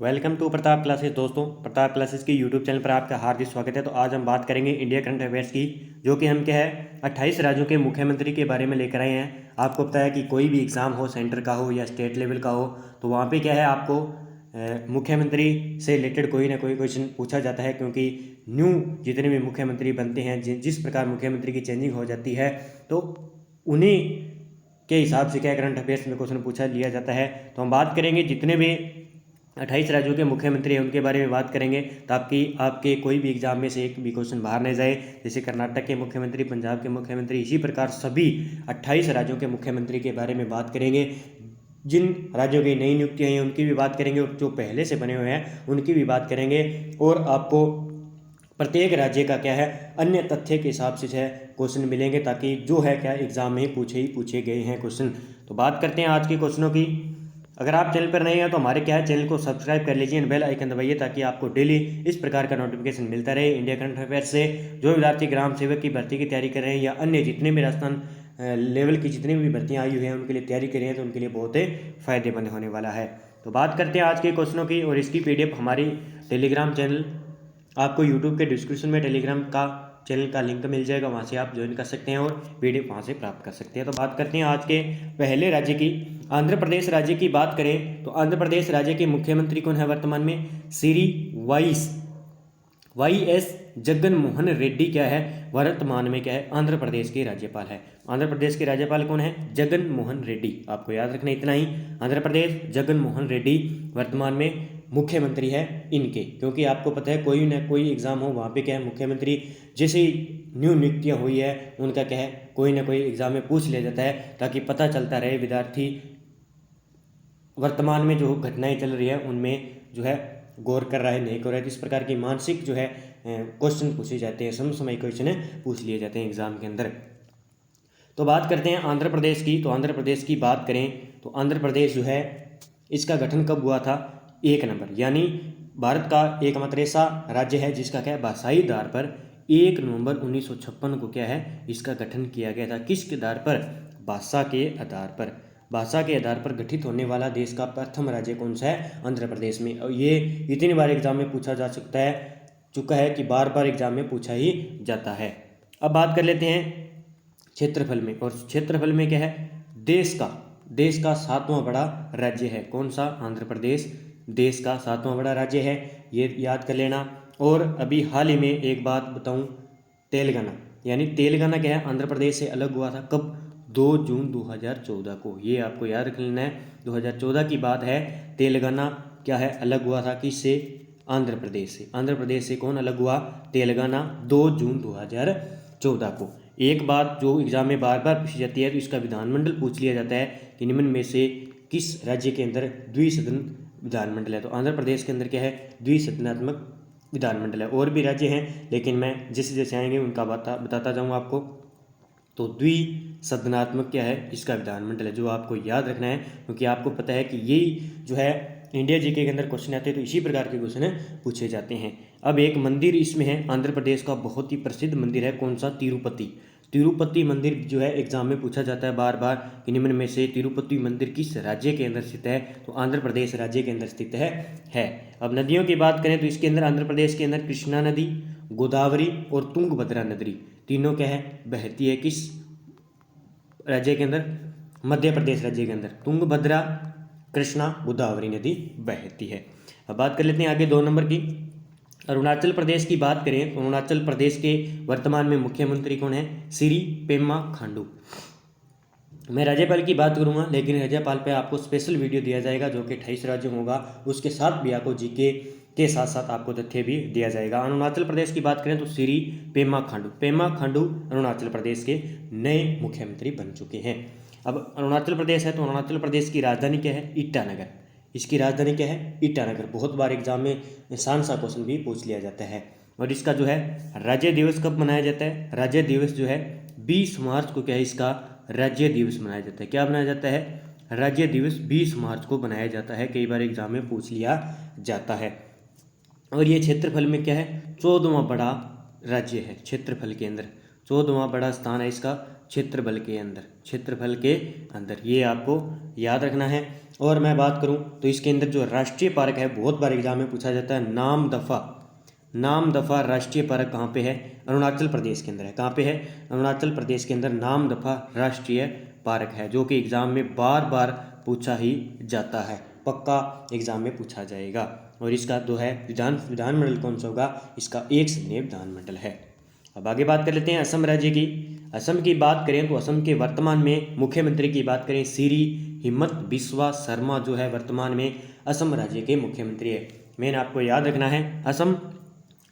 Welcome to Pratap classes. दोस्तों, Pratap classes की YouTube channel पर आपका हार्दिक स्वागत है। तो आज हम बात करेंगे इंडिया करंट अफेयर्स की, जो कि हम क्या है 28 राज्यों के मुख्यमंत्री के बारे में लेकर आए हैं। आपको पता है कि कोई भी एग्ज़ाम हो, सेंटर का हो या स्टेट लेवल का हो, तो वहाँ पे क्या है आपको मुख्यमंत्री से रिलेटेड कोई ना कोई क्वेश्चन पूछा जाता है, क्योंकि न्यू जितने भी मुख्यमंत्री बनते हैं, जिस प्रकार मुख्यमंत्री की चेंजिंग हो जाती है, तो उन्हीं के हिसाब से क्या करंट अफेयर्स में क्वेश्चन पूछा लिया जाता है। तो हम बात करेंगे जितने भी 28 राज्यों के मुख्यमंत्री हैं उनके बारे में बात करेंगे, ताकि आपके कोई भी एग्जाम में से एक भी क्वेश्चन बाहर नहीं जाए। जैसे कर्नाटक के मुख्यमंत्री, पंजाब के मुख्यमंत्री, इसी प्रकार सभी 28 राज्यों के मुख्यमंत्री के बारे में बात करेंगे। जिन राज्यों की नई नियुक्तियाँ हैं उनकी भी बात करेंगे, और जो पहले से बने हुए हैं उनकी भी बात करेंगे। और आपको प्रत्येक राज्य का क्या है अन्य तथ्य के हिसाब से है क्वेश्चन मिलेंगे, ताकि जो है क्या एग्जाम में पूछे गए हैं क्वेश्चन। तो बात करते हैं आज के क्वेश्चनों की। अगर आप चैनल पर नए हैं तो हमारे क्या है चैनल को सब्सक्राइब कर लीजिए, बेल आइकन दबाइए, ताकि आपको डेली इस प्रकार का नोटिफिकेशन मिलता रहे इंडिया करंट अफेयर से। जो विद्यार्थी ग्राम सेवक की भर्ती की तैयारी कर रहे हैं या अन्य जितने भी राजस्थान लेवल की जितनी भी भर्तियाँ आई हुई हैं उनके लिए तैयारी कर रहे हैं, तो उनके लिए बहुत ही फायदेमंद होने वाला है। तो बात करते हैं आज के क्वेश्चनों की, और इसकी PDF हमारी टेलीग्राम चैनल, आपको यूट्यूब के डिस्क्रिप्शन में टेलीग्राम का चैनल का लिंक मिल जाएगा, वहाँ से आप ज्वाइन कर सकते हैं और PDF वहाँ से प्राप्त कर सकते हैं। तो बात करते हैं आज के पहले राज्य की। आंध्र प्रदेश राज्य की बात करें तो आंध्र प्रदेश राज्य के मुख्यमंत्री कौन है वर्तमान में? श्री YS जगन मोहन रेड्डी क्या है वर्तमान में क्या है आंध्र प्रदेश के राज्यपाल है। आंध्र प्रदेश के राज्यपाल कौन है? जगन मोहन रेड्डी। आपको याद रखना इतना ही, आंध्र प्रदेश जगन मोहन रेड्डी वर्तमान में मुख्यमंत्री है इनके। क्योंकि आपको पता है कोई ना कोई एग्जाम हो वहाँ पे क्या है मुख्यमंत्री जैसे ही न्यू नियुक्तियाँ हुई है उनका क्या है कोई ना कोई एग्जाम में पूछ लिया जाता है, ताकि पता चलता रहे विद्यार्थी वर्तमान में जो घटनाएं चल रही है उनमें जो है गौर कर रहा है नहीं कर रहा है। इस प्रकार की मानसिक जो है क्वेश्चन पूछे जाते हैं, समसामयिक क्वेश्चन पूछ लिए जाते हैं एग्जाम के अंदर। तो बात करते हैं आंध्र प्रदेश की। तो आंध्र प्रदेश की बात करें तो आंध्र प्रदेश जो है इसका गठन कब हुआ था? 1 नंबर, यानी भारत का एकमात्र ऐसा राज्य है जिसका क्या है भाषाई आधार पर 1 नवंबर 1956 को क्या है इसका गठन किया गया था। किसके आधार पर? भाषा के आधार पर। भाषा के आधार पर गठित होने वाला देश का प्रथम राज्य कौन सा है? आंध्र प्रदेश में। और ये इतनी बार एग्जाम में पूछा जा चुका है कि बार बार एग्जाम में पूछा ही जाता है। अब बात कर लेते हैं क्षेत्रफल में, और क्षेत्रफल में क्या है देश का 7वां बड़ा राज्य है। कौन सा? आंध्र प्रदेश देश का 7वां बड़ा राज्य है, ये याद कर लेना। और अभी हाल ही में एक बात बताऊं, तेलंगाना, यानी तेलंगाना क्या है आंध्र प्रदेश से अलग हुआ था कब? 2 जून 2014 को। ये आपको याद रख लेना है, 2014 की बात है। तेलंगाना क्या है अलग हुआ था किससे? आंध्र प्रदेश से। आंध्र प्रदेश से कौन अलग हुआ? तेलंगाना, 2 जून 2014 को। एक बात जो एग्जाम में बार बार पूछी जाती है, तो इसका विधानमंडल पूछ लिया जाता है कि निम्न में से किस राज्य के अंदर द्विसदन विधानमंडल है? तो आंध्र प्रदेश के अंदर क्या है द्विसदनात्मक विधानमंडल है। और भी राज्य हैं, लेकिन मैं जैसे जैसे आएंगे उनका बताता जाऊँगा आपको। तो द्विसदनात्मक क्या है इसका विधानमंडल है, जो आपको याद रखना है, क्योंकि आपको पता है कि यही जो है इंडिया जीके के अंदर क्वेश्चन आते हैं, तो इसी प्रकार के क्वेश्चन पूछे जाते हैं। अब एक मंदिर इसमें है आंध्र प्रदेश का बहुत ही प्रसिद्ध मंदिर है, कौन सा? तिरुपति मंदिर जो है एग्जाम में पूछा जाता है बार बार कि निम्न में से तिरुपति मंदिर किस राज्य के अंदर स्थित है? तो आंध्र प्रदेश राज्य के अंदर स्थित है। अब नदियों की बात करें तो इसके अंदर आंध्र प्रदेश के अंदर कृष्णा नदी, गोदावरी और तुंगभद्रा नदी तीनों क्या है बहती है किस राज्य के अंदर? मध्य प्रदेश राज्य के अंदर तुंगभद्रा, कृष्णा, गोदावरी नदी बहती है। अब बात कर लेते हैं आगे 2 नंबर की। अरुणाचल प्रदेश की बात करें तो अरुणाचल प्रदेश के वर्तमान में मुख्यमंत्री कौन है? श्री पेमा खांडू। मैं राज्यपाल की बात करूंगा, लेकिन राज्यपाल पे आपको स्पेशल वीडियो दिया जाएगा जो कि 28 राज्यों होगा, उसके साथ भी आपको जीके के साथ साथ आपको तथ्य भी दिया जाएगा। अरुणाचल प्रदेश की बात करें तो श्री पेमा खांडू अरुणाचल प्रदेश के नए मुख्यमंत्री बन चुके हैं। अब अरुणाचल प्रदेश है तो अरुणाचल प्रदेश की राजधानी क्या है? ईटानगर। इसकी राजधानी क्या है? ईटानगर। बहुत बार एग्जाम में आसान सा क्वेश्चन भी पूछ लिया जाता है। और इसका जो है राज्य दिवस कब मनाया जाता है? राज्य दिवस जो है 20 मार्च को क्या है इसका राज्य दिवस मनाया जाता है। क्या बनाया जाता है? राज्य दिवस 20 मार्च को बनाया जाता है। कई बार एग्जाम में पूछ लिया जाता है। और ये क्षेत्रफल में क्या है 14वां बड़ा राज्य है। क्षेत्रफल के अंदर 14वां बड़ा स्थान है इसका, क्षेत्रफल के अंदर, क्षेत्रफल के अंदर, ये आपको याद रखना है। और मैं बात करूं तो इसके अंदर जो राष्ट्रीय पार्क है, बहुत बार एग्जाम में पूछा जाता है, नामदफा राष्ट्रीय पार्क कहाँ पे है? अरुणाचल प्रदेश के अंदर है। कहाँ पे है? अरुणाचल प्रदेश के अंदर नामदफा राष्ट्रीय पार्क है, जो कि एग्जाम में बार बार पूछा ही जाता है, पक्का एग्जाम में पूछा जाएगा। और इसका जो है विधानमंडल कौन सा होगा? इसका एक संसदीय विधानमंडल है। अब आगे बात कर लेते हैं असम राज्य की। असम की बात करें तो असम के वर्तमान में मुख्यमंत्री की बात करें, श्री हिमंत बिस्वा शर्मा जो है वर्तमान में असम राज्य के मुख्यमंत्री है। मेन आपको याद रखना है, असम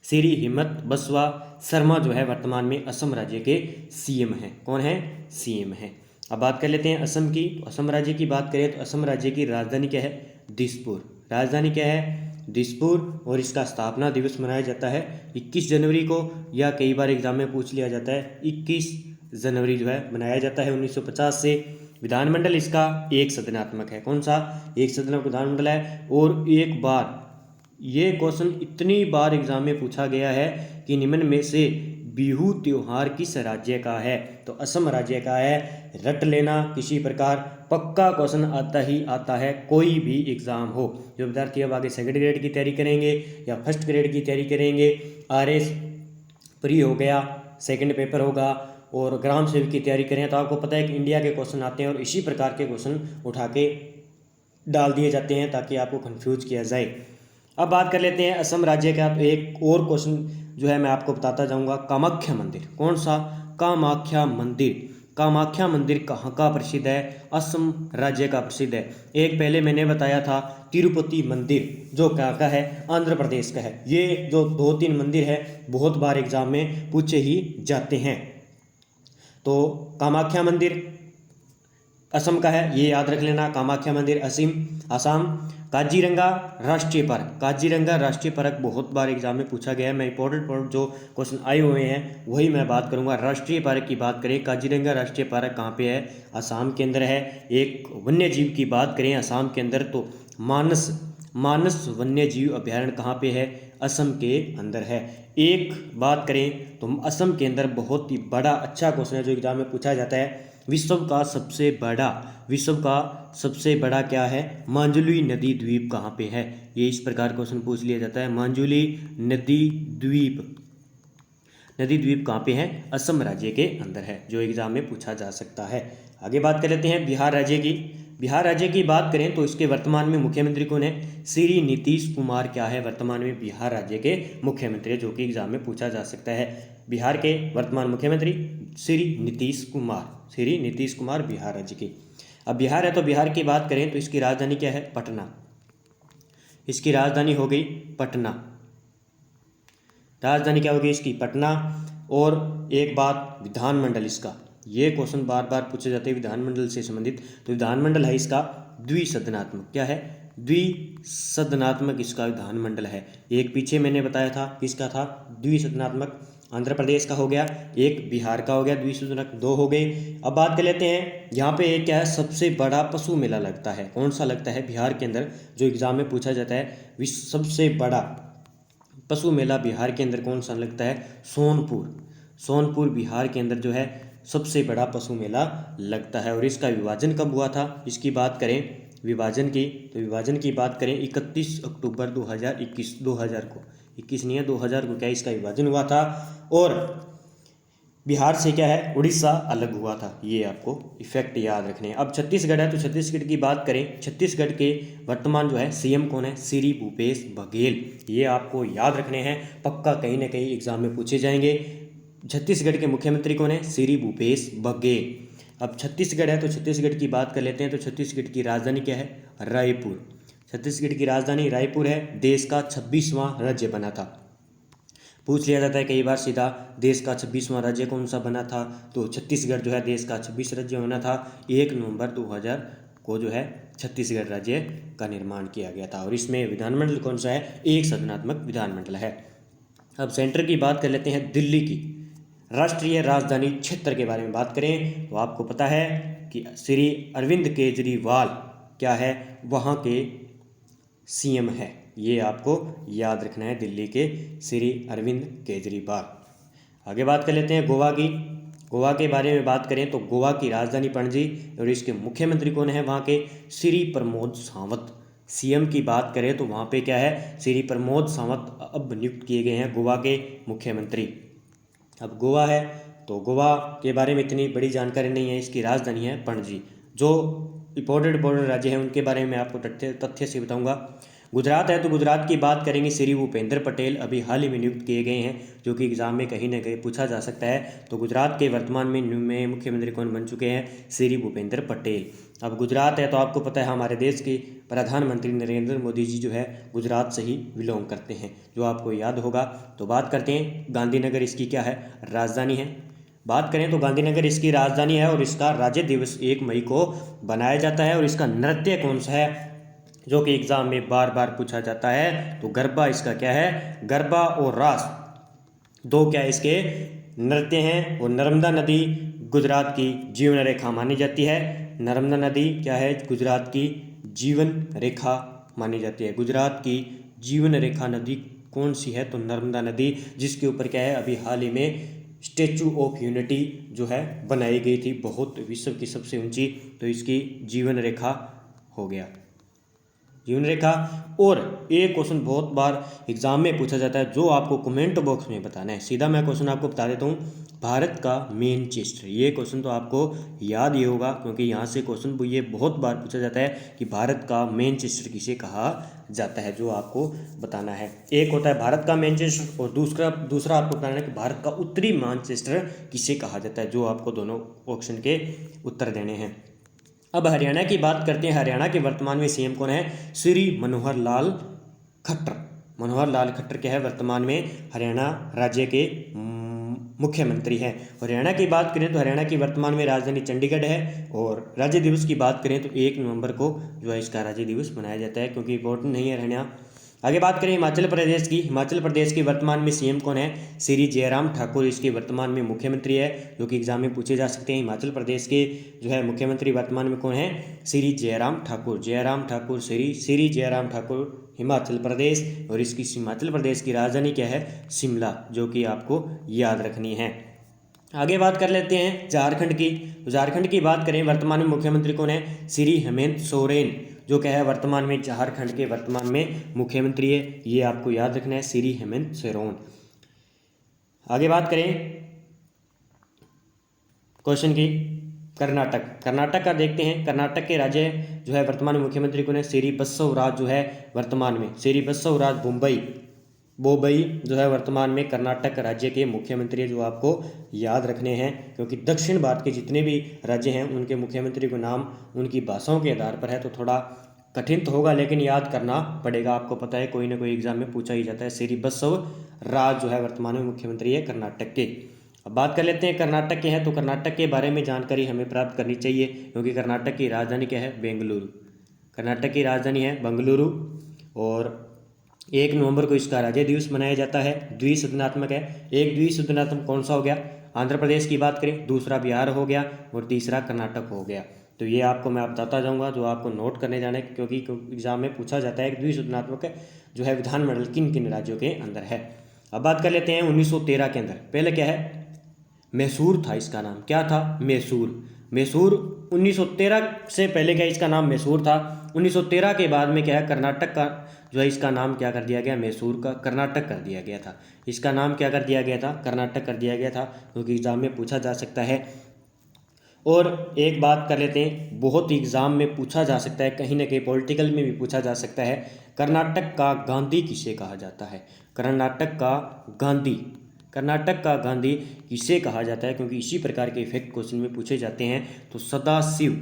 श्री हिमंत बिस्वा शर्मा जो है वर्तमान में असम राज्य के सीएम हैं। कौन है? सीएम हैं। अब बात कर लेते हैं असम की। असम राज्य की बात करें तो असम राज्य की राजधानी क्या है? दिसपुर। राजधानी क्या है? दिसपुर। और इसका स्थापना दिवस मनाया जाता है 21 जनवरी को, या कई बार एग्जाम में पूछ लिया जाता है 21 जनवरी जो है मनाया जाता है 1950 से। विधानमंडल इसका एक सदनात्मक है। कौन सा? एक सदनात्मक विधानमंडल है। और एक बार ये क्वेश्चन इतनी बार एग्जाम में पूछा गया है कि निम्न में से बिहू त्योहार किस राज्य का है? तो असम राज्य का है। रट लेना किसी प्रकार, पक्का क्वेश्चन आता ही आता है, कोई भी एग्ज़ाम हो। जो विद्यार्थी अब आगे सेकंड ग्रेड की तैयारी करेंगे या फर्स्ट ग्रेड की तैयारी करेंगे, आरएस प्री हो गया, सेकंड पेपर होगा, और ग्राम सेवक की तैयारी करें, तो आपको पता है कि इंडिया के क्वेश्चन आते हैं और इसी प्रकार के क्वेश्चन उठा के डाल दिए जाते हैं ताकि आपको कन्फ्यूज किया जाए। अब बात कर लेते हैं असम राज्य का। तो एक और क्वेश्चन जो है मैं आपको बताता जाऊंगा, कामाख्या मंदिर। कौन सा? कामाख्या मंदिर। कामाख्या मंदिर कहाँ का प्रसिद्ध है? असम राज्य का प्रसिद्ध है। एक पहले मैंने बताया था तिरुपति मंदिर, जो कहाँ का है? आंध्र प्रदेश का है। ये जो 2-3 मंदिर है बहुत बार एग्जाम में पूछे ही जाते हैं। तो कामाख्या मंदिर असम का है, ये याद रख लेना, कामाख्या मंदिर असम। काजीरंगा राष्ट्रीय पार्क। काजीरंगा राष्ट्रीय पार्क बहुत बार एग्जाम में पूछा गया है। मैं इंपॉर्टेंट जो क्वेश्चन आए हुए हैं वही मैं बात करूंगा। राष्ट्रीय पार्क की बात करें, काजीरंगा राष्ट्रीय पार्क कहाँ पे है? असम के अंदर है। एक वन्य जीव की बात करें असम के अंदर, तो मानस वन्य जीव अभ्यारण्य कहाँ पे है? असम के अंदर है। एक बात करें तो असम के अंदर बहुत ही बड़ा अच्छा क्वेश्चन है जो एग्जाम में पूछा जाता है, विश्व का सबसे बड़ा क्या है? माजुली नदी द्वीप कहाँ पे है? ये इस प्रकार क्वेश्चन पूछ लिया जाता है। माजुली नदी द्वीप कहाँ पे है? असम राज्य के अंदर है, जो एग्जाम में पूछा जा सकता है। आगे बात कर लेते हैं बिहार राज्य की। बिहार राज्य की बात करें तो इसके वर्तमान में मुख्यमंत्री कौन है? श्री नीतीश कुमार क्या है? वर्तमान में बिहार राज्य के मुख्यमंत्री, जो कि एग्जाम में पूछा जा सकता है। बिहार के वर्तमान मुख्यमंत्री श्री नीतीश कुमार बिहार राज्य के। अब बिहार है तो बिहार की बात करें तो इसकी राजधानी क्या है? पटना। इसकी राजधानी हो गई पटना। राजधानी क्या होगी इसकी? पटना। और एक बात, विधानमंडल इसका, ये क्वेश्चन बार बार पूछे जाते हैं विधानमंडल से संबंधित। तो विधानमंडल है इसका द्विसदनात्मक। क्या है? द्विसदनात्मक इसका विधानमंडल है। एक पीछे मैंने बताया था किसका था? द्विसदनात्मक। आंध्र प्रदेश का हो गया, एक बिहार का हो गया, द्विसदनात्मक 2 हो गए। अब बात कर लेते हैं यहाँ पे एक क्या है? सबसे बड़ा पशु मेला लगता है। कौन सा लगता है बिहार के अंदर, जो एग्जाम में पूछा जाता है? सबसे बड़ा पशु मेला बिहार के अंदर कौन सा लगता है? सोनपुर बिहार के अंदर जो है सबसे बड़ा पशु मेला लगता है। और इसका विभाजन कब हुआ था? इसकी बात करें विभाजन की, तो विभाजन की बात करें 31 अक्टूबर 2021 को, 21 नहीं है 2000 को क्या इसका विभाजन हुआ था। और बिहार से क्या है? उड़ीसा अलग हुआ था। ये आपको इफेक्ट याद रखने हैं। अब छत्तीसगढ़ है तो छत्तीसगढ़ की बात करें, छत्तीसगढ़ के वर्तमान जो है सीएम कौन है? श्री भूपेश बघेल। ये आपको याद रखने हैं, पक्का कहीं ना कहीं एग्जाम में पूछे जाएंगे। छत्तीसगढ़ के मुख्यमंत्री कौन है? श्री भूपेश बघेल। अब छत्तीसगढ़ है तो छत्तीसगढ़ की बात कर लेते हैं। तो छत्तीसगढ़ की राजधानी क्या है? रायपुर। छत्तीसगढ़ की राजधानी रायपुर है। देश का 26वां राज्य बना था। पूछ लिया जाता है कई बार सीधा, देश का 26वां राज्य कौन सा बना था? तो छत्तीसगढ़ जो है देश का 26 राज्य बना था। 1 नवंबर 2000 को जो है छत्तीसगढ़ राज्य का निर्माण किया गया था। और इसमें विधानमंडल कौन सा है? एक सदनात्मक विधानमंडल है। अब सेंटर की बात कर लेते हैं, दिल्ली की राष्ट्रीय राजधानी क्षेत्र के बारे में बात करें तो आपको पता है कि श्री अरविंद केजरीवाल क्या है? वहाँ के सीएम है। ये आपको याद रखना है, दिल्ली के श्री अरविंद केजरीवाल। आगे बात कर लेते हैं गोवा की। गोवा के बारे में बात करें तो गोवा की राजधानी पणजी और इसके मुख्यमंत्री कौन है वहाँ के? श्री प्रमोद सावंत। सीएम की बात करें तो वहाँ पे क्या है? श्री प्रमोद सावंत अब नियुक्त किए गए हैं गोवा के मुख्यमंत्री। अब गोवा है तो गोवा के बारे में इतनी बड़ी जानकारी नहीं है, इसकी राजधानी है पणजी। जो इंपॉर्टेंट राज्य हैं उनके बारे में आपको तथ्य से बताऊंगा। गुजरात है तो गुजरात की बात करेंगे, श्री भूपेंद्र पटेल अभी हाल ही में नियुक्त किए गए हैं, जो कि एग्जाम में कहीं ना कहीं पूछा जा सकता है। तो गुजरात के वर्तमान में मुख्यमंत्री कौन बन चुके हैं? श्री भूपेंद्र पटेल। अब गुजरात है तो आपको पता है हमारे देश के प्रधानमंत्री नरेंद्र मोदी जी जो है गुजरात से ही बिलोंग करते हैं, जो आपको याद होगा। तो बात करते हैं गांधीनगर इसकी क्या है? राजधानी है। बात करें तो गांधीनगर इसकी राजधानी है और इसका राज्य दिवस 1 मई को बनाया जाता है। और इसका नृत्य कौन सा है, जो कि एग्जाम में बार बार पूछा जाता है? तो गरबा इसका क्या है? गरबा और रास दो क्या इसके नृत्य हैं। और नर्मदा नदी गुजरात की जीवन रेखा मानी जाती है। नर्मदा नदी क्या है? गुजरात की जीवन रेखा मानी जाती है। गुजरात की जीवन रेखा नदी कौन सी है? तो नर्मदा नदी, जिसके ऊपर क्या है अभी हाल ही में स्टैचू ऑफ यूनिटी जो है बनाई गई थी, बहुत विश्व की सबसे ऊंची। तो इसकी जीवन रेखा हो गया, जीवन रेखा। और एक क्वेश्चन बहुत बार एग्जाम में पूछा जाता है, जो आपको कमेंट बॉक्स में बताना है। सीधा मैं क्वेश्चन आपको बता देता हूँ, भारत का मैनचेस्टर। ये क्वेश्चन तो आपको याद ही होगा, क्योंकि यहाँ से क्वेश्चन ये बहुत बार पूछा जाता है कि भारत का मैनचेस्टर किसे कहा जाता है, जो आपको बताना है। एक होता है भारत का मैनचेस्टर और दूसरा आपको बताना है कि भारत का उत्तरी मैनचेस्टर किसे कहा जाता है, जो आपको दोनों ऑप्शन के उत्तर देने हैं। अब हरियाणा की बात करते हैं। हरियाणा के वर्तमान में सीएम कौन है? श्री मनोहर लाल खट्टर। मनोहर लाल खट्टर क्या है? वर्तमान में हरियाणा राज्य के मुख्यमंत्री हैं। हरियाणा की बात करें तो हरियाणा की वर्तमान में राजधानी चंडीगढ़ है। और राज्य दिवस की बात करें तो 1 नवंबर को जो है इसका राज्य दिवस मनाया जाता है, क्योंकि इम्पोर्टेंट नहीं है हरियाणा। आगे बात करें हिमाचल प्रदेश की। हिमाचल प्रदेश की वर्तमान में सीएम कौन है? श्री जयराम ठाकुर इसके वर्तमान में मुख्यमंत्री है, जो कि एग्जाम में पूछे जा सकते हैं। हिमाचल प्रदेश के जो है मुख्यमंत्री वर्तमान में कौन है? श्री जयराम ठाकुर। जयराम ठाकुर, श्री जयराम ठाकुर हिमाचल प्रदेश। और इसकी हिमाचल प्रदेश की राजधानी क्या है? शिमला, जो कि आपको याद रखनी है। आगे बात कर लेते हैं झारखंड की। तो झारखंड की बात करें, वर्तमान में मुख्यमंत्री कौन है? श्री हेमंत सोरेन, जो क्या है वर्तमान में झारखंड के वर्तमान में मुख्यमंत्री है। ये आपको याद रखना है, श्री हेमंत सोरेन। आगे बात करें क्वेश्चन की, कर्नाटक। कर्नाटक का देखते हैं। कर्नाटक के राज्य जो है वर्तमान में मुख्यमंत्री कौन है? श्री बसवराज जो है वर्तमान में, श्री बसवराज बोबई जो है वर्तमान में कर्नाटक राज्य के मुख्यमंत्री, जो आपको याद रखने हैं, क्योंकि दक्षिण भारत के जितने भी राज्य हैं उनके मुख्यमंत्री को नाम उनकी भाषाओं के आधार पर है, तो थोड़ा कठिन तो होगा लेकिन याद करना पड़ेगा। आपको पता है कोई ना कोई एग्जाम में पूछा ही जाता है। श्री बसवराज जो है वर्तमान में मुख्यमंत्री है कर्नाटक के। अब बात कर लेते हैं कर्नाटक के हैं। तो कर्नाटक के बारे में जानकारी हमें प्राप्त करनी चाहिए, क्योंकि कर्नाटक की राजधानी क्या है? बेंगलुरु। कर्नाटक की राजधानी है बेंगलुरु। और 1 नवंबर को इसका राज्य दिवस मनाया जाता है। द्विसदनात्मक है। एक द्विसदनात्मक कौन सा हो गया? आंध्र प्रदेश की बात करें, दूसरा बिहार हो गया और तीसरा कर्नाटक हो गया। तो ये आपको मैं बताता जाऊंगा, जो आपको नोट करने जाना है, क्योंकि एग्जाम में पूछा जाता है कि द्विसदनात्मक जो है विधानमंडल किन किन राज्यों के अंदर है। अब बात कर लेते हैं 1913 के अंदर। पहले क्या है? मैसूर था इसका नाम। क्या था? मैसूर 1913 से पहले क्या इसका नाम मैसूर था। 1913 के बाद में क्या है? कर्नाटक का जो है इसका नाम क्या कर दिया गया? मैसूर का कर्नाटक कर दिया गया था। इसका नाम क्या कर दिया गया था? कर्नाटक कर दिया गया था, क्योंकि एग्जाम में पूछा जा सकता है। और एक बात कर लेते हैं, बहुत एग्जाम में पूछा जा सकता है, कहीं ना कहीं पॉलिटिकल में भी पूछा जा सकता है, कर्नाटक का गांधी किसे कहा जाता है? कर्नाटक का गांधी किसे कहा जाता है? क्योंकि इसी प्रकार के इफेक्ट क्वेश्चन में पूछे जाते हैं। तो सदाशिव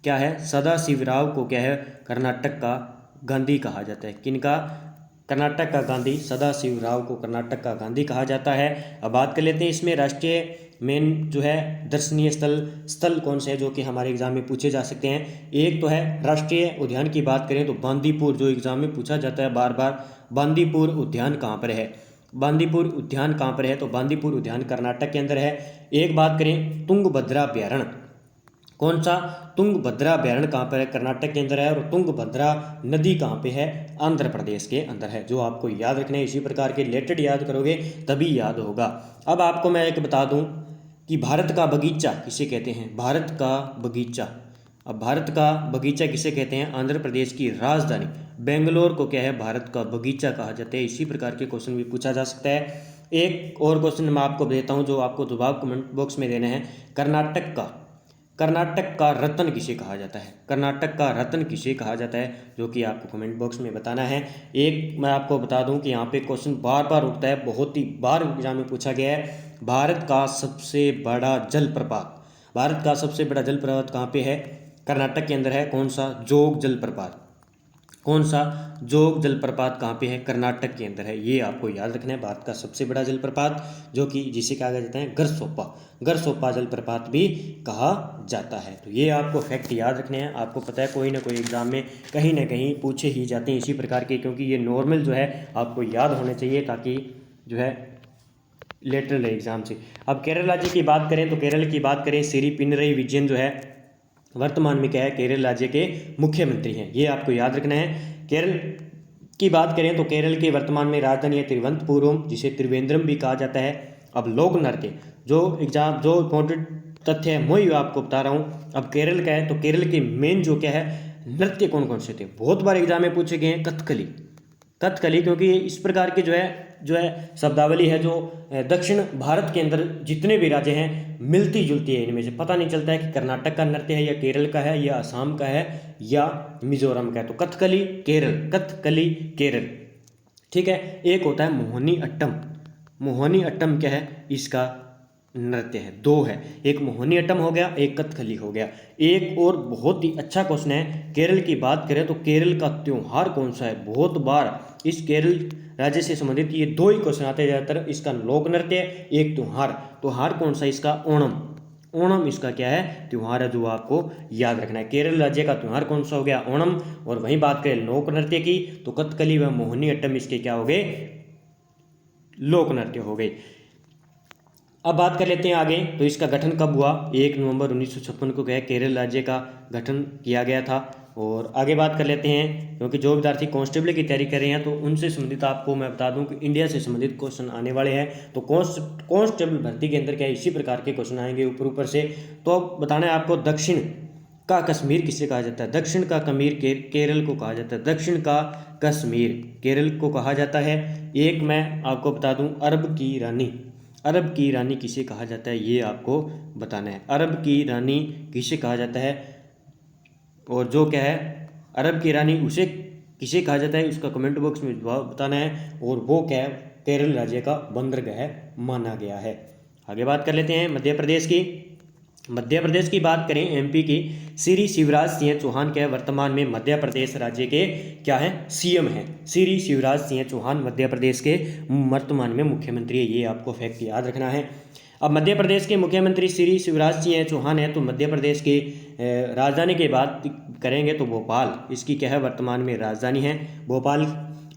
क्या है? सदाशिव राव को क्या है कर्नाटक का गांधी कहा जाता है। किनका? कर्नाटक का गांधी सदाशिव राव को कर्नाटक का गांधी कहा जाता है। अब बात कर लेते हैं इसमें राष्ट्रीय मेन जो है दर्शनीय स्थल कौन से हैं, जो कि हमारे एग्जाम में पूछे जा सकते हैं। एक तो है राष्ट्रीय उद्यान की बात करें तो बांदीपुर, जो एग्जाम में पूछा जाता है बार बार, बांदीपुर उद्यान कहाँ पर है? बांदीपुर उद्यान कहाँ पर है? तो बांदीपुर उद्यान कर्नाटक के अंदर है। एक बात करें तुंगभद्रा अभ्यारण्य, कौन सा? तुंगभद्रा अभ्यारण्य कहाँ पर है? कर्नाटक के अंदर है। और तुंगभद्रा नदी कहाँ पे है? आंध्र प्रदेश के अंदर है, जो आपको याद रखना है। इसी प्रकार के रिलेटेड याद करोगे तभी याद होगा। अब आपको मैं एक बता दूं, कि भारत का बगीचा किसे कहते हैं? भारत का बगीचा। अब भारत का बगीचा किसे कहते हैं? आंध्र प्रदेश की राजधानी बेंगलोर को क्या है? भारत का बगीचा कहा जाता है। इसी प्रकार के क्वेश्चन भी पूछा जा सकता है। एक और क्वेश्चन मैं आपको देता हूं जो आपको जवाब कमेंट बॉक्स में देना है। कर्नाटक का रत्न किसे कहा जाता है? कर्नाटक का रत्न किसे कहा जाता है, जो कि आपको कमेंट बॉक्स में बताना है। एक मैं आपको बता दूं कि यहाँ पे क्वेश्चन बार बार उठता है, बहुत ही बार एग्जाम में पूछा गया है। भारत का सबसे बड़ा जलप्रपात, भारत का सबसे बड़ा जलप्रपात कहाँ पे है? कर्नाटक के अंदर है। कौन सा? जोग जलप्रपात। कौन सा? जोग जलप्रपात कहाँ पे है? कर्नाटक के अंदर है। ये आपको याद रखना है। भारत का सबसे बड़ा जलप्रपात जो कि जिसे कहा जाता है गरसोप्पा जलप्रपात भी कहा जाता है। तो ये आपको फैक्ट याद रखने हैं। आपको पता है कोई ना कोई एग्जाम में कहीं ना कहीं पूछे ही जाते हैं इसी प्रकार के, क्योंकि ये नॉर्मल जो है आपको याद होने चाहिए ताकि जो है लेटरल एग्जाम से। अब केरल राज्य की बात करें तो केरल की बात करें, सिरी पिनरई विजयन जो है वर्तमान में क्या है? केरल राज्य के मुख्यमंत्री हैं। ये आपको याद रखना है। केरल की बात करें तो केरल के वर्तमान में राजधानी है तिरुवनंतपुरम, जिसे त्रिवेंद्रम भी कहा जाता है। अब लोक नृत्य जो इम्पोर्टेंट तथ्य है वही आपको बता रहा हूँ। अब केरल का है तो केरल के मेन जो क्या है नृत्य कौन कौन से थे? बहुत बार एग्जाम में पूछे गए हैं। कथकली, क्योंकि इस प्रकार की जो है शब्दावली है जो दक्षिण भारत के अंदर जितने भी राज्य हैं मिलती जुलती है। इनमें से पता नहीं चलता है कि कर्नाटक का नृत्य है या केरल का है या असम का है या मिजोरम का है। तो कथकली केरल, ठीक है। एक होता है मोहिनी अट्टम क्या है? इसका नृत्य है। दो है, एक मोहिनी अट्टम हो गया, एक कथकली हो गया। एक और बहुत ही अच्छा क्वेश्चन है, केरल की बात करें तो केरल का त्योहार कौन सा है? बहुत बार इस केरल राज्य से संबंधित ये दो ही क्वेश्चन आते हैं ज़्यादातर। इसका लोक नृत्य, एक त्योहार कौन सा? इसका ओणम इसका क्या है? त्योहार है, जो आपको याद रखना है। केरल राज्य का त्योहार कौन सा हो गया? ओणम। और वहीं बात करें लोक नृत्य की तो कथकली व मोहिनी अट्टम इसके क्या हो गए? लोक नृत्य हो गए। अब बात कर लेते हैं आगे, तो इसका गठन कब हुआ? 1 नवंबर 1956 को क्या है केरल राज्य का गठन किया गया था। और आगे बात कर लेते हैं, क्योंकि जो विद्यार्थी कांस्टेबल की तैयारी कर रहे हैं तो उनसे संबंधित आपको मैं बता दूं कि इंडिया से संबंधित क्वेश्चन आने वाले हैं। तो कांस्टेबल भर्ती के अंदर क्या है इसी प्रकार के क्वेश्चन आएंगे ऊपर से। तो अब बताना है आपको, दक्षिण का कश्मीर किसे कहा जाता है? दक्षिण का कश्मीर केरल को कहा जाता है। दक्षिण का कश्मीर केरल को कहा जाता है। एक मैं आपको बता दूं, अरब की रानी किसे कहा जाता है? ये आपको बताना है। अरब की रानी किसे कहा जाता है? और जो क्या है अरब की रानी उसे किसे कहा जाता है, उसका कमेंट बॉक्स में जवाब बताना है। और वो क्या है केरल राज्य का बंदरगाह माना गया है। आगे बात कर लेते हैं मध्य प्रदेश की बात करें, एमपी की श्री शिवराज सिंह चौहान क्या है वर्तमान में मध्य प्रदेश राज्य के क्या है? सीएम है। श्री शिवराज सिंह चौहान मध्य प्रदेश के वर्तमान में मुख्यमंत्री है। ये आपको फैक्ट याद रखना है। अब मध्य प्रदेश के मुख्यमंत्री श्री शिवराज सिंह चौहान है। तो मध्य प्रदेश के राजधानी की बात करेंगे तो भोपाल इसकी क्या है वर्तमान में राजधानी है, भोपाल।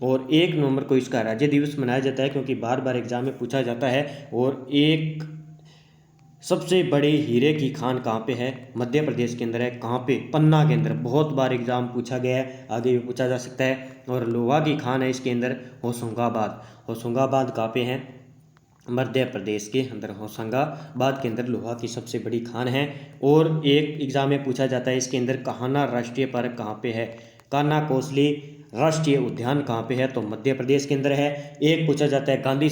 और 1 नवंबर को इसका राज्य दिवस मनाया जाता है, क्योंकि बार बार एग्जाम में पूछा जाता है। और एक सबसे बड़े हीरे की खान कहाँ पे है? मध्य प्रदेश के अंदर है। कहाँ पे? पन्ना के अंदर। बहुत बार एग्जाम पूछा गया है, आगे भी पूछा जा सकता है। और लोहा की खान है इसके अंदर होशंगाबाद कहाँ पे है? मध्य प्रदेश के अंदर होशंगाबाद के अंदर लोहा की सबसे बड़ी खान है। और एक एग्जाम में पूछा जाता है इसके अंदर, कान्हा राष्ट्रीय पार्क कहाँ पे है? कान्हा कोसली राष्ट्रीय उद्यान कहाँ पे है? तो मध्य प्रदेश के अंदर है। एक पूछा जाता है गांधी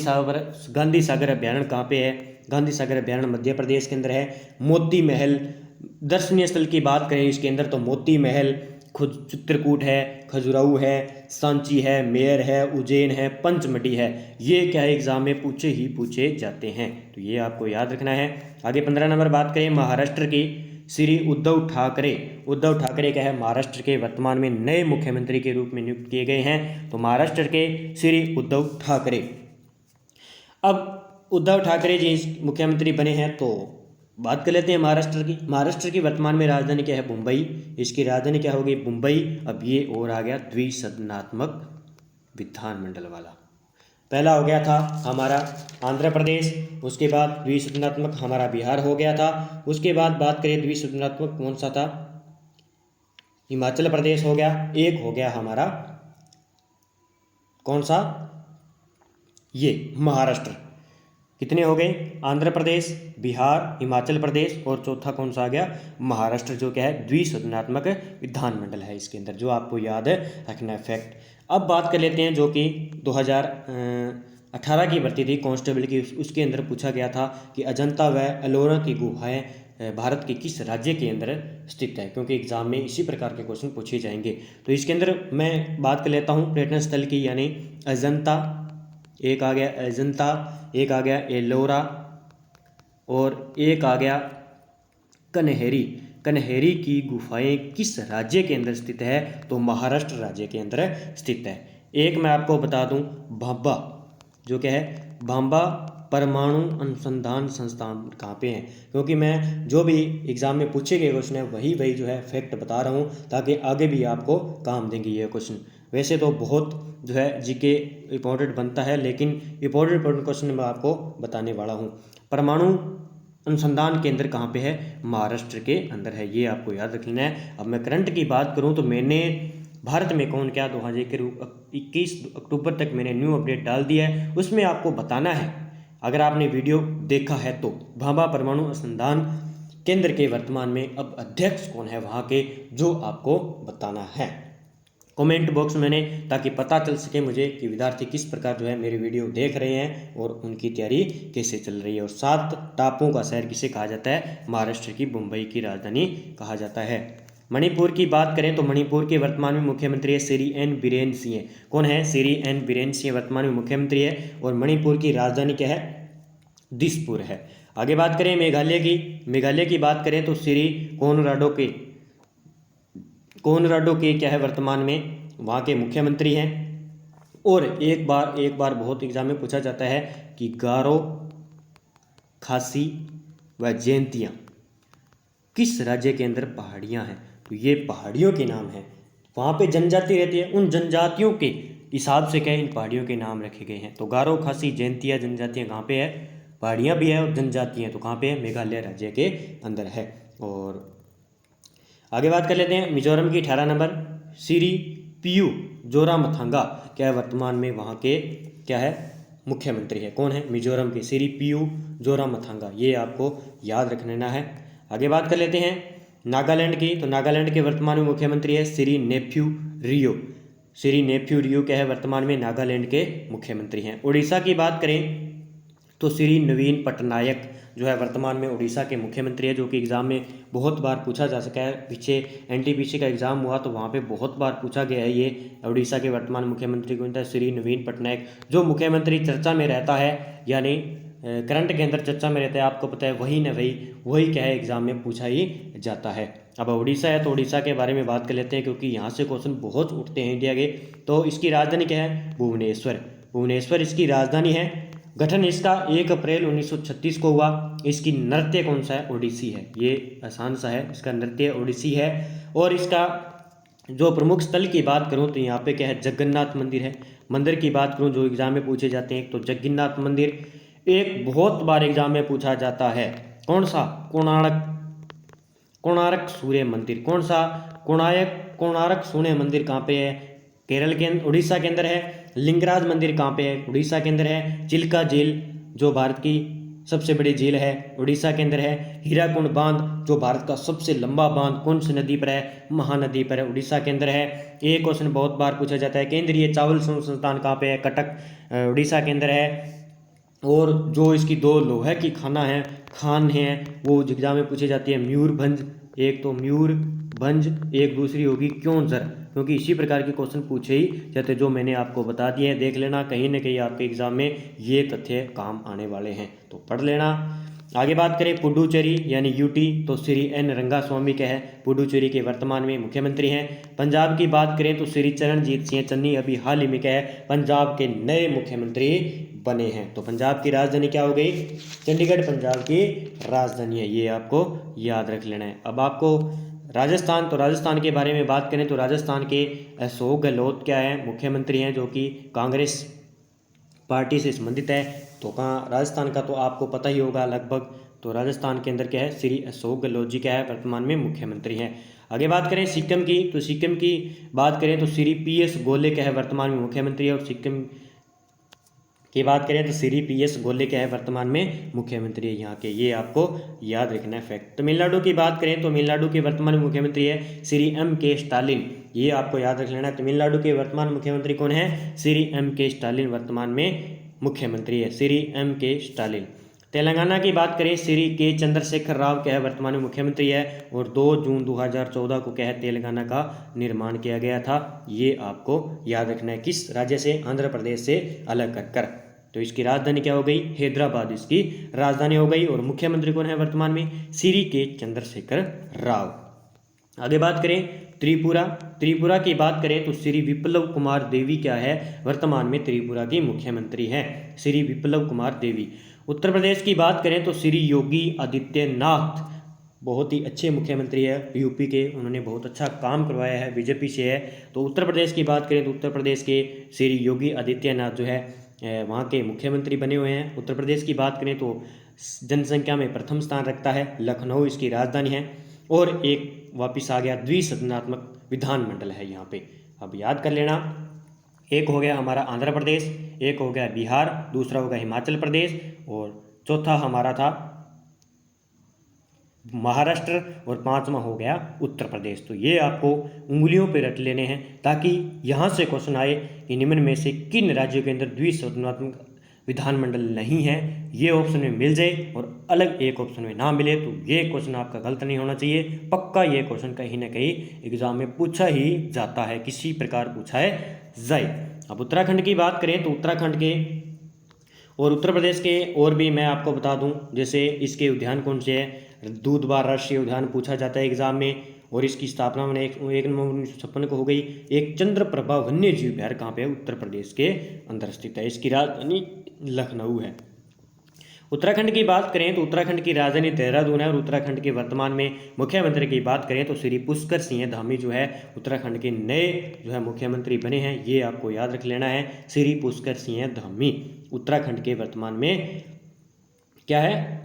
सागर अभ्यारण्य कहाँ पे है? गांधी सागर अभ्यारण्य मध्य प्रदेश के अंदर है। मोती महल दर्शनीय स्थल की बात करें इसके अंदर तो मोती महल, खुद चित्रकूट है, खजुराहो है, सांची है, मेयर है, उज्जैन है, पंचमढ़ी है। ये क्या है एग्जाम में पूछे जाते हैं, तो ये आपको याद रखना है। आगे 15 नंबर बात करें महाराष्ट्र की, श्री उद्धव ठाकरे क्या है महाराष्ट्र के वर्तमान में नए मुख्यमंत्री के रूप में नियुक्त किए गए हैं। तो महाराष्ट्र के श्री उद्धव ठाकरे। अब उद्धव ठाकरे जी मुख्यमंत्री बने हैं, तो बात कर लेते हैं महाराष्ट्र की वर्तमान में राजधानी क्या है? मुंबई। इसकी राजधानी क्या होगी? मुंबई। अब ये और आ गया द्विसदनात्मक विधानमंडल वाला। पहला हो गया था हमारा आंध्र प्रदेश, उसके बाद द्विसदनात्मक हमारा बिहार हो गया था। उसके बाद बात करें द्विसदनात्मक कौन सा था? हिमाचल प्रदेश हो गया। एक हो गया हमारा कौन सा? ये महाराष्ट्र। कितने हो गए? आंध्र प्रदेश, बिहार, हिमाचल प्रदेश और चौथा कौन सा आ गया? महाराष्ट्र, जो क्या है द्विसदनात्मक विधानमंडल है इसके अंदर, जो आपको याद रखना है फैक्ट। अब बात कर लेते हैं जो कि 2018 की भर्ती थी कांस्टेबल की, उसके अंदर पूछा गया था कि अजंता व एलोरा की गुफाएं भारत के किस राज्य के अंदर स्थित है, क्योंकि एग्जाम में इसी प्रकार के क्वेश्चन पूछे जाएंगे। तो इसके अंदर मैं बात कर लेता हूँ पर्यटन स्थल की, यानी अजंता, एक आ गया अजंता, एक आ गया एलोरा और एक आ गया कन्हेरी। कन्हेरी की गुफाएं किस राज्य के अंदर स्थित है? तो महाराष्ट्र राज्य के अंदर स्थित है। एक मैं आपको बता दूं, भाभा, जो क्या है भाभा परमाणु अनुसंधान संस्थान कहाँ पे है, क्योंकि मैं जो भी एग्जाम में पूछे गए क्वेश्चन है वही जो है फैक्ट बता रहा हूँ, ताकि आगे भी आपको काम देंगे ये क्वेश्चन। वैसे तो बहुत जो है जीके इंपॉर्टेंट बनता है, लेकिन इंपॉर्टेंट क्वेश्चन मैं आपको बताने वाला हूँ। परमाणु अनुसंधान केंद्र कहाँ पे है? महाराष्ट्र के अंदर है, ये आपको याद रखना है। अब मैं करंट की बात करूँ तो मैंने भारत में कौन क्या 2021 अक्टूबर तक मैंने न्यू अपडेट डाल दिया है, उसमें आपको बताना है, अगर आपने वीडियो देखा है तो, भाभा परमाणु अनुसंधान केंद्र के वर्तमान में अब अध्यक्ष कौन है वहाँ के, जो आपको बताना है कमेंट बॉक्स मैंने, ताकि पता चल सके मुझे कि विद्यार्थी किस प्रकार जो है मेरी वीडियो देख रहे हैं और उनकी तैयारी कैसे चल रही है। और 7 टापुओं का शहर किसे कहा जाता है? महाराष्ट्र की मुंबई की राजधानी कहा जाता है। मणिपुर की बात करें तो मणिपुर के वर्तमान में मुख्यमंत्री है श्री एन बीरेन सिंह। कौन है? श्री एन बीरेन सिंह वर्तमान में मुख्यमंत्री है, और मणिपुर की राजधानी क्या है? दिसपुर है। आगे बात करें मेघालय की, मेघालय की बात करें तो श्री कोनराडो के क्या है वर्तमान में वहाँ के मुख्यमंत्री हैं। और एक बार बहुत एग्जाम में पूछा जाता है कि गारो, खासी व जैंतियाँ किस राज्य के अंदर पहाड़ियाँ हैं? तो ये पहाड़ियों के नाम हैं, वहाँ पे जनजाति रहती है, उन जनजातियों के हिसाब से क्या इन पहाड़ियों के नाम रखे गए हैं। तो गारो, खासी, जैंतिया जनजातियाँ कहाँ पे है? पहाड़ियाँ भी है और जनजातियाँ तो कहाँ पे है? मेघालय राज्य के अंदर है। और आगे बात कर लेते हैं मिजोरम की 18 नंबर, श्री पीयू जोरामथंगा क्या है वर्तमान में वहाँ के क्या है मुख्यमंत्री है। कौन है? मिजोरम के श्री पीयू जोरामथंगा, ये आपको याद रख लेना है। आगे बात कर लेते हैं नागालैंड की, तो नागालैंड के वर्तमान में मुख्यमंत्री है श्री नेफ्यू रियो। श्री नेफ्यू रियो क्या है वर्तमान में नागालैंड के मुख्यमंत्री हैं। उड़ीसा की बात करें तो श्री नवीन पटनायक जो है वर्तमान में उड़ीसा के मुख्यमंत्री है, जो कि एग्ज़ाम में बहुत बार पूछा जा सका है। पीछे एनटीपीसी का एग्ज़ाम हुआ तो वहाँ पे बहुत बार पूछा गया है ये उड़ीसा के वर्तमान मुख्यमंत्री कौन था? श्री नवीन पटनायक। जो मुख्यमंत्री चर्चा में रहता है, यानी करंट के अंदर चर्चा में रहता है, आपको पता है वही न वही क्या है एग्ज़ाम में पूछा ही जाता है। अब उड़ीसा है तो उड़ीसा के बारे में बात कर लेते हैं, क्योंकि यहाँ से क्वेश्चन बहुत उठते हैं इंडिया के। तो इसकी राजधानी क्या है? भुवनेश्वर। भुवनेश्वर इसकी राजधानी है। गठन इसका 1 अप्रैल 1936 को हुआ। इसकी नृत्य कौन सा है? ओडिसी है। ये आसान सा है, इसका नृत्य ओडिसी है। और इसका जो प्रमुख स्थल की बात करूं तो यहाँ पे क्या है? जगन्नाथ मंदिर है। मंदिर की बात करूं जो एग्जाम में पूछे जाते हैं, तो जगन्नाथ मंदिर एक बहुत बार एग्जाम में पूछा जाता है। कौन सा? कोणार्क सूर्य मंदिर। कौन सा? कोणार्क सूर्य मंदिर कहाँ पे है? केरल के उड़ीसा के अंदर है। लिंगराज मंदिर कहाँ पे है? उड़ीसा के अंदर है। चिल्का झील जो भारत की सबसे बड़ी झील है, उड़ीसा के अंदर है। हीराकुंड बांध जो भारत का सबसे लंबा बांध कौन सी नदी पर है? महानदी पर है, उड़ीसा के अंदर है। एक क्वेश्चन बहुत बार पूछा जाता है, केंद्रीय चावल संस्थान कहाँ पे है? कटक उड़ीसा के अंदर है। और जो इसकी 2 लोहे की खान है वो एग्जाम में पूछी जाती है, मयूरभंज। एक तो मयूरभंज, एक दूसरी होगी क्योंझर, क्योंकि इसी प्रकार के क्वेश्चन पूछे ही जाते जो मैंने आपको बता दिए हैं। देख लेना, कहीं ना कहीं आपके एग्जाम में ये तथ्य काम आने वाले हैं, तो पढ़ लेना। आगे बात करें पुडुचेरी यानी यूटी, तो श्री एन रंगास्वामी क्या है? पुडुचेरी के वर्तमान में मुख्यमंत्री हैं। पंजाब की बात करें तो श्री चरणजीत सिंह चन्नी अभी हाल ही में क्या है? पंजाब के नए मुख्यमंत्री बने हैं। तो पंजाब की राजधानी क्या हो गई? चंडीगढ़ पंजाब की राजधानी है, ये आपको याद रख लेना है। अब आपको राजस्थान, तो राजस्थान के बारे में बात करें तो राजस्थान के अशोक गहलोत क्या है? मुख्यमंत्री हैं, जो कि कांग्रेस पार्टी से संबंधित है। तो कहाँ राजस्थान का तो आपको पता ही होगा लगभग। तो राजस्थान के अंदर क्या है? श्री अशोक गहलोत जी क्या है? वर्तमान में मुख्यमंत्री हैं। आगे बात करें सिक्किम की, तो सिक्किम की बात करें तो श्री PS गोले क्या है? वर्तमान में मुख्यमंत्री है। और सिक्किम की बात करें तो श्री PS गोले क्या है, वर्तमान में मुख्यमंत्री है यहाँ के, ये आपको याद रखना है फैक्ट। तमिलनाडु की बात करें तो तमिलनाडु के वर्तमान मुख्यमंत्री है श्री M.K. स्टालिन, ये आपको याद रख लेना है। तमिलनाडु के वर्तमान मुख्यमंत्री कौन है, श्री M.K. स्टालिन वर्तमान में मुख्यमंत्री है, श्री M.K. स्टालिन। तेलंगाना की बात करें श्री K. चंद्रशेखर राव क्या है, वर्तमान में मुख्यमंत्री है, और 2 जून 2014 को क्या है तेलंगाना का निर्माण किया गया था, ये आपको याद रखना है। किस राज्य से, आंध्र प्रदेश से अलग कर कर। तो इसकी राजधानी क्या हो गई, हैदराबाद इसकी राजधानी हो गई। और मुख्यमंत्री कौन है वर्तमान में, श्री K. चंद्रशेखर राव। आगे बात करें त्रिपुरा, त्रिपुरा की बात करें तो श्री विप्लव कुमार देवी क्या है, वर्तमान में त्रिपुरा की मुख्यमंत्री है, श्री विप्लव कुमार देवी। उत्तर प्रदेश की बात करें तो श्री योगी आदित्यनाथ, बहुत ही अच्छे मुख्यमंत्री है यूपी के, उन्होंने बहुत अच्छा काम करवाया है, बीजेपी से है। तो उत्तर प्रदेश की बात करें तो उत्तर प्रदेश के श्री योगी आदित्यनाथ जो है वहाँ के मुख्यमंत्री बने हुए हैं। उत्तर प्रदेश की बात करें तो जनसंख्या में प्रथम स्थान रखता है, लखनऊ इसकी राजधानी है, और एक वापिस आ गया द्विसदनात्मक विधानमंडल है यहाँ पे। अब याद कर लेना, एक हो गया हमारा आंध्र प्रदेश, एक हो गया बिहार, दूसरा हो गया हिमाचल प्रदेश, और चौथा हमारा था महाराष्ट्र, और पांचवा हो गया उत्तर प्रदेश। तो ये आपको उंगलियों पे रट लेने हैं ताकि यहाँ से क्वेश्चन आए कि निम्न में से किन राज्यों के अंदर द्विसदनात्मक विधानमंडल नहीं है, ये ऑप्शन में मिल जाए और अलग एक ऑप्शन में ना मिले तो ये क्वेश्चन आपका गलत नहीं होना चाहिए। पक्का ये क्वेश्चन कहीं ना कहीं एग्जाम में पूछा ही जाता है, किसी प्रकार पूछा है जाए। अब उत्तराखंड की बात करें तो उत्तराखंड के और उत्तर प्रदेश के और भी मैं आपको बता दूं, जैसे इसके उद्यान कौन से हैं, दूधबार राष्ट्रीय उद्यान पूछा जाता है एग्जाम में, और इसकी स्थापना मैंने 1 नवंबर 1956 को हो गई। एक चंद्रप्रभा वन्य जीव विहार कहाँ पे है, उत्तर प्रदेश के अंदर स्थित है, इसकी राजधानी लखनऊ है। उत्तराखंड की बात करें तो उत्तराखंड की राजधानी देहरादून है, और उत्तराखंड के वर्तमान में मुख्यमंत्री की बात करें तो श्री पुष्कर सिंह धामी जो है उत्तराखंड के नए जो है मुख्यमंत्री बने हैं, ये आपको याद रख लेना है। श्री पुष्कर सिंह धामी उत्तराखंड के वर्तमान में क्या है,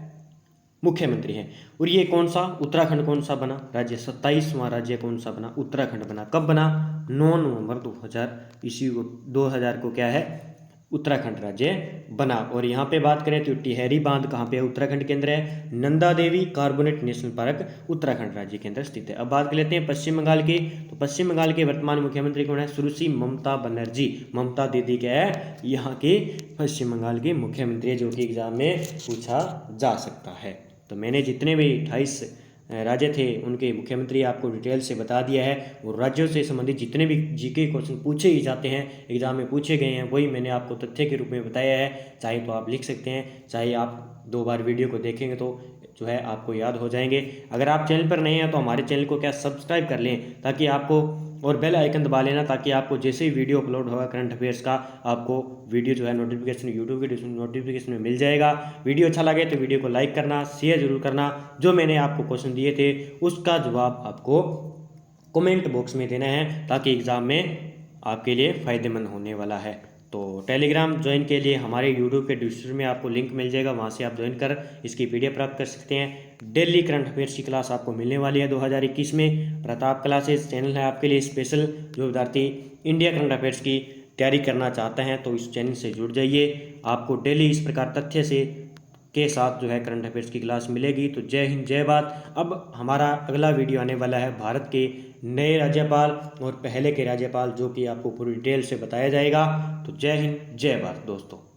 मुख्यमंत्री हैं। और ये कौन सा उत्तराखंड कौन सा बना राज्य, 27वां राज्य कौन सा बना, उत्तराखंड बना। कब बना, 9 नवंबर 2000 ईस्वी को, 2000 को क्या है उत्तराखंड राज्य बना। और यहाँ पे बात करें तो टिहरी बांध कहाँ पे है, उत्तराखंड के अंदर है। Nanda Devi carbonate national park Uttarakhand राज्य के अंदर स्थित है। अब बात कर लेते हैं पश्चिम बंगाल की, तो पश्चिम बंगाल के वर्तमान मुख्यमंत्री कौन है, सुश्री ममता बनर्जी, ममता दीदी क्या है यहाँ की पश्चिम बंगाल की मुख्यमंत्री है, जो कि एग्जाम में पूछा जा सकता है। तो मैंने जितने भी 28 राज्य थे उनके मुख्यमंत्री आपको डिटेल से बता दिया है, और राज्यों से संबंधित जितने भी जीके क्वेश्चन पूछे ही जाते हैं एग्जाम में पूछे गए हैं वही मैंने आपको तथ्य के रूप में बताया है। चाहे तो आप लिख सकते हैं, चाहे आप 2 बार वीडियो को देखेंगे तो जो है आपको याद हो जाएंगे। अगर आप चैनल पर नए हैं तो हमारे चैनल को क्या सब्सक्राइब कर लें ताकि आपको, और बेल आइकन दबा लेना ताकि आपको जैसे ही वीडियो अपलोड होगा करंट अफेयर्स का, आपको वीडियो जो है नोटिफिकेशन यूट्यूब के नोटिफिकेशन में मिल जाएगा। वीडियो अच्छा लगे तो वीडियो को लाइक करना, शेयर जरूर करना। जो मैंने आपको क्वेश्चन दिए थे उसका जवाब आपको कमेंट बॉक्स में देना है ताकि एग्ज़ाम में आपके लिए फ़ायदेमंद होने वाला है। तो टेलीग्राम ज्वाइन के लिए हमारे यूट्यूब के डिस्क्रिप्शन में आपको लिंक मिल जाएगा, वहाँ से आप ज्वाइन कर इसकी PDF प्राप्त कर सकते हैं। डेली करंट अफेयर्स की क्लास आपको मिलने वाली है 2021 में। प्रताप क्लासेस चैनल है आपके लिए स्पेशल, जो विद्यार्थी इंडिया करंट अफेयर्स की तैयारी करना चाहते हैं तो इस चैनल से जुड़ जाइए। आपको डेली इस प्रकार तथ्य से के साथ जो है करंट अफेयर्स की क्लास मिलेगी। तो जय हिंद जय भारत। अब हमारा अगला वीडियो आने वाला है भारत के नए राज्यपाल और पहले के राज्यपाल, जो कि आपको पूरी डिटेल से बताया जाएगा। तो जय हिंद जय भारत दोस्तों।